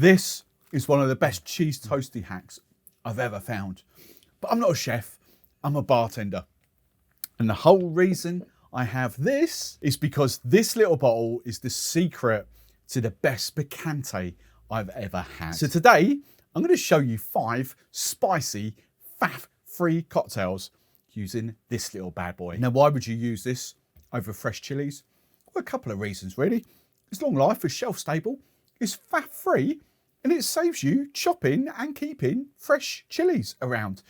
This is one of the best cheese toasty hacks I've ever found. But I'm not a chef, I'm a bartender. And the whole reason I have this is because this little bottle is the secret to the best Picante I've ever had. So today, I'm going to show you 5 spicy, faff-free cocktails using this little bad boy. Now, why would you use this over fresh chilies? Well, a couple of reasons, really. It's long life, it's shelf stable, it's faff-free, and it saves you chopping and keeping fresh chilies around.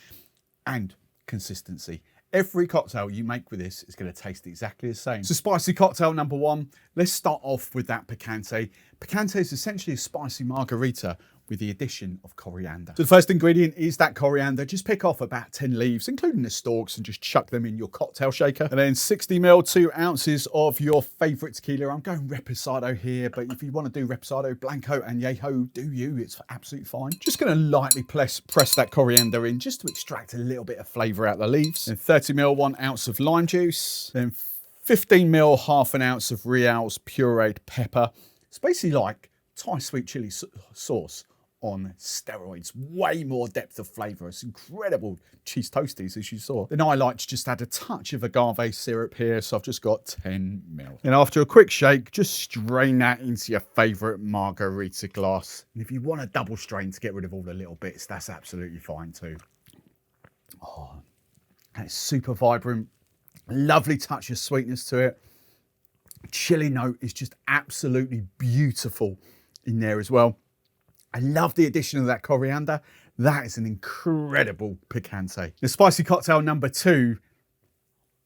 And consistency. Every cocktail you make with this is going to taste exactly the same. So spicy cocktail number 1, let's start off with that Picante. Picante is essentially a spicy margarita with the addition of coriander. So the first ingredient is that coriander. Just pick off about 10 leaves, including the stalks, and just chuck them in your cocktail shaker. And then 60 ml, 2 ounces of your favorite tequila. I'm going Reposado here, but if you want to do Reposado, Blanco, and Añejo, do you? It's absolutely fine. Just going to lightly press that coriander in just to extract a little bit of flavor out of the leaves. Then 30 ml, 1 ounce of lime juice. Then 15 ml, half an ounce of Real's pureed pepper. It's basically like Thai sweet chili sauce on steroids. Way more depth of flavour. It's incredible cheese toasties, as you saw. Then I like to just add a touch of agave syrup here, so I've just got 10 ml. And after a quick shake, just strain that into your favourite margarita glass. And if you want a double strain to get rid of all the little bits, that's absolutely fine too. Oh, and it's super vibrant. Lovely touch of sweetness to it. Chili note is just absolutely beautiful in there as well. I love the addition of that coriander. That is an incredible Picante. The spicy cocktail number 2,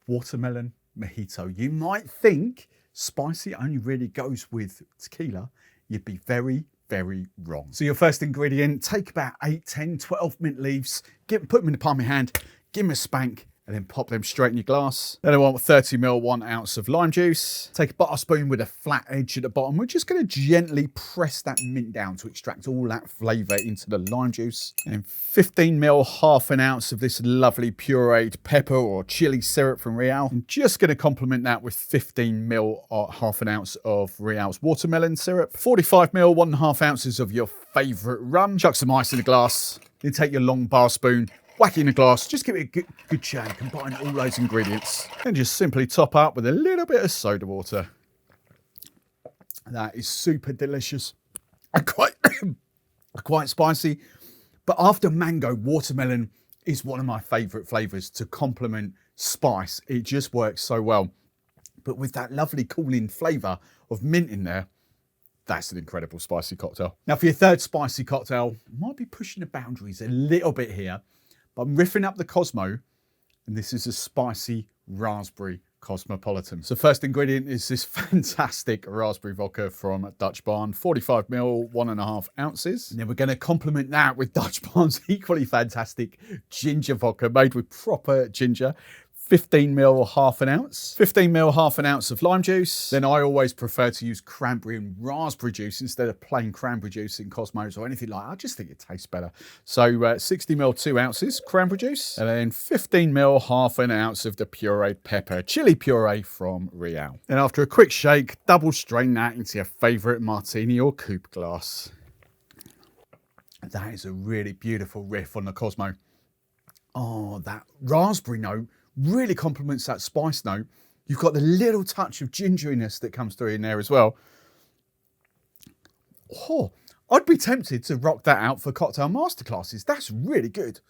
watermelon mojito. You might think spicy only really goes with tequila. You'd be very, very wrong. So your first ingredient, take about 8, 10, 12 mint leaves, put them in the palm of your hand, give them a spank, and then pop them straight in your glass. Then I want 30 ml, 1 ounce of lime juice. Take a butter spoon with a flat edge at the bottom. We're just going to gently press that mint down to extract all that flavour into the lime juice. And 15 ml, half an ounce of this lovely pureed pepper or chili syrup from Real. I'm just going to complement that with 15 ml or half an ounce of Real's watermelon syrup. 45 ml, 1.5 ounces of your favourite rum. Chuck some ice in a glass. Then take your long bar spoon, whack it in a glass, just give it a good churn, combine all those ingredients. And just simply top up with a little bit of soda water. That is super delicious. Quite spicy. But after mango, watermelon is one of my favourite flavours to complement spice. It just works so well. But with that lovely cooling flavour of mint in there, that's an incredible spicy cocktail. Now for your third spicy cocktail, I might be pushing the boundaries a little bit here. But I'm riffing up the Cosmo, and this is a spicy raspberry Cosmopolitan. So first ingredient is this fantastic raspberry vodka from Dutch Barn, 45 ml, 1.5 ounces. And then we're going to complement that with Dutch Barn's equally fantastic ginger vodka made with proper ginger. 15 ml, half an ounce. 15 ml, half an ounce of lime juice. Then I always prefer to use cranberry and raspberry juice instead of plain cranberry juice in Cosmos or anything like that. I just think it tastes better. So 60 ml, 2 ounces cranberry juice. And then 15 ml, half an ounce of the pureed pepper chili puree from Real. And after a quick shake, double strain that into your favourite martini or coupe glass. That is a really beautiful riff on the Cosmo. Oh, that raspberry note really complements that spice note. You've got the little touch of gingeriness that comes through in there as well. Oh, I'd be tempted to rock that out for cocktail masterclasses. That's really good.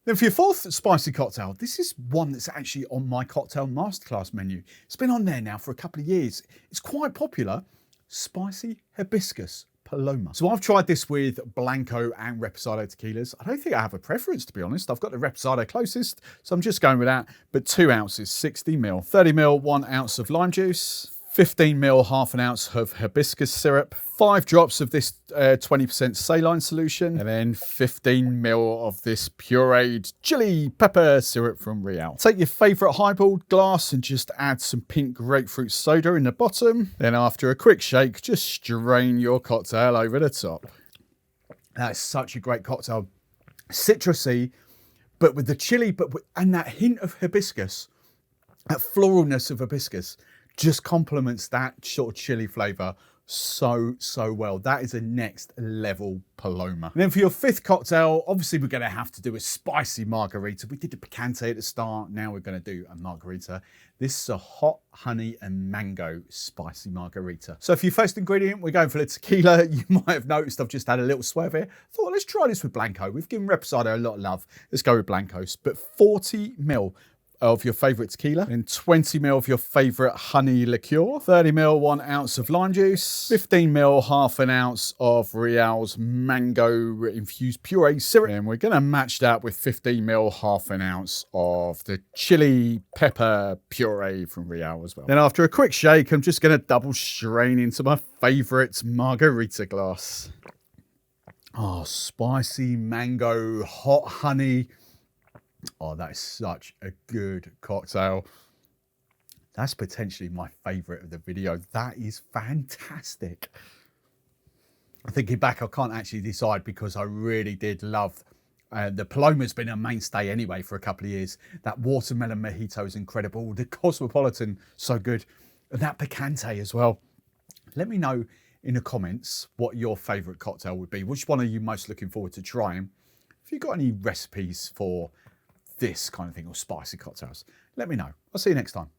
Then for your fourth spicy cocktail, this is one that's actually on my cocktail masterclass menu. It's been on there now for a couple of years. It's quite popular. Spicy Hibiscus Paloma. So I've tried this with Blanco and Reposado tequilas. I don't think I have a preference, to be honest. I've got the Reposado closest, so I'm just going with that. But 2 ounces, 60 ml. 30 ml, 1 ounce of lime juice. 15 ml, half an ounce of hibiscus syrup, 5 drops of this 20% saline solution, and then 15 ml of this pureed chili pepper syrup from Real. Take your favourite highballed glass and just add some pink grapefruit soda in the bottom. Then after a quick shake, just strain your cocktail over the top. That's such a great cocktail. Citrusy, but with the chili, and that hint of hibiscus, that floralness of hibiscus, just complements that sort of chili flavour so well. That is a next level Paloma. And then for your fifth cocktail, obviously we're going to have to do a spicy margarita. We did the Picante at the start. Now we're going to do a margarita. This is a hot honey and mango spicy margarita. So for your first ingredient, we're going for the tequila. You might have noticed I've just had a little swerve here. Thought, let's try this with Blanco. We've given Reposado a lot of love. Let's go with Blancos. But 40 ml of your favourite tequila, and 20 ml of your favourite honey liqueur, 30 ml 1 ounce of lime juice, 15 ml half an ounce of Real's mango infused puree syrup, and we're going to match that with 15 ml half an ounce of the chili pepper puree from Real as well. Then after a quick shake, I'm just going to double strain into my favourite margarita glass. Oh, spicy mango, hot honey. Oh, that is such a good cocktail. That's potentially my favourite of the video. That is fantastic. Thinking back, I can't actually decide because I really did love the Paloma's been a mainstay anyway for a couple of years. That watermelon mojito is incredible. The Cosmopolitan, so good. And that Picante as well. Let me know in the comments what your favourite cocktail would be. Which one are you most looking forward to trying? If you've got any recipes for this kind of thing or spicy cocktails, let me know. I'll see you next time.